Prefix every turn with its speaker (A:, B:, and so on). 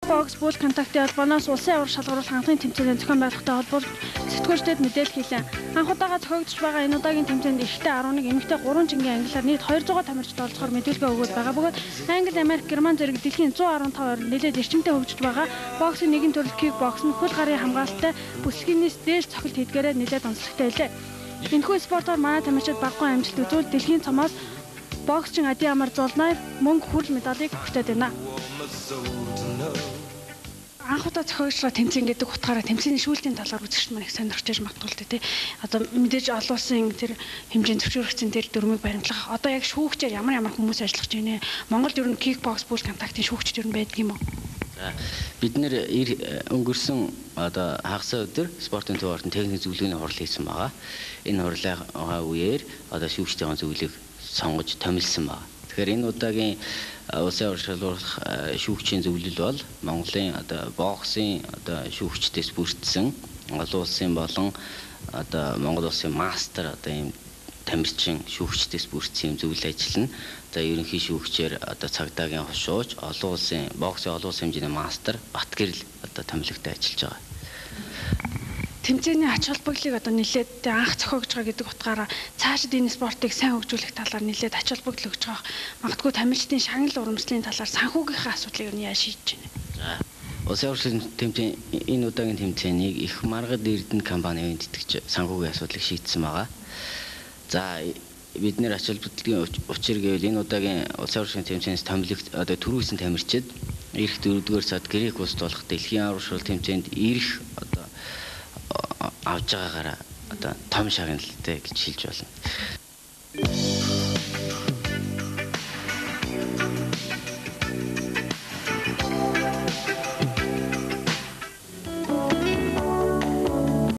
A: Kickbox бүл контактын холбооноос улсын авар шалгаруулах анхны тэмцээний зохион байгуулалттай холбоож сэтгүүлчдэд мэдээлэл хийлээ. Анх удаага зохиогдож байгаа энэ удаагийн тэмцээнд эрэгтэй 11, эмэгтэй 3 жингийн англиар нийт 200 тамирчид оролцохоор мэдээлэл өгөөд байгаа бөгөөд Англи, Америк, Герман зэрэг дэлхийн 115 орнд нэлээд эрчимтэй хөгжиж байгаа. Боксын нэгэн төрөл кикбокс нь хөл гарын хамгаалалттай бүсгийнээс дээш цохилт хийдгээрээ нэлээд онцлогтой байлээ. Энэхүү спортоор манай тамирчид багахан амжилт үзүүл дэлхийн цомоос боксчин Ади Амар Зулнай мөнгө хүрэл медалийг хүртээд байна. Анх удаа зохиогчроо тэмцээн гэдэг утгаараа тэмцээний шүүлтийн талаар үзэгчд маань их сонирхож байж магадгүй тий. Одоо мэдээж олон улсын тэр хэмжээнд зөвшөөрөгдсөн тэр дүрмийг баримтлах. Одоо яг шүүгчээр ямар хүмүүс ажиллаж байна вэ? Монголд ер нь кикбокс бүл контактын шүүгчд ер нь байдаг юм уу?
B: Бид нэр өнгөрсөн одоо хагас өдөр спортын төв ордон техник зөвлөгөөний хурал хийсэн байгаа. Энэ хурлаа үеэр одоо шүүгчдийн зөвлөгөөг сонгож томилсон байна. Тэгэхээр энэ удаагийн улсын авар шалгаруулах шүүгчийн зөвлөл бол Монголын одоо боксын одоо шүүгчдээс бүрдсэн олон улсын болон одоо Монгол улсын мастер одоо ийм тамирчин шүүгчдээс бүрдсэн юм зөвлөл ажил нь одоо ерөнхий шүүгчээр одоо цагдаагийн хошууч олон улсын боксын олон улсын хэмжээний мастер Батгэрэл одоо томилогтой ажиллаж байгаа.
A: Тэмцээний ач холбогдлыг одоо нэлээд анх зохиогдож байгаа гэдэг утгаараа цаашид энэ спортыг сайн хөгжүүлэх талаар нэлээд ач холбогдол өгч байгаа. Магадгүй тамирчдын шагнал урамжлалын талаар санхүүгийнхаа асуудлыг нь яаж шийдэж байна?
B: Улсын авар шалгаруулах тэмцээн энэ удаагийн тэмцээнийг их маргад эрдэнэ компанийн тэтгэж санхүүгийн асуудлыг шийдсэн байгаа. За бид нэр ач холбогдлын учир гэвэл энэ удаагийн улсын авар шалгаруулах тэмцээнээс томилогд одоо төрүүлсэн тамирчид ирэх 4-р сард Грек улсад болох дэлхийн авар шалгаруулах тэмцээнд ирэх одоо авж байгаагаараа одоо том шагналтай гэж хэлж болно.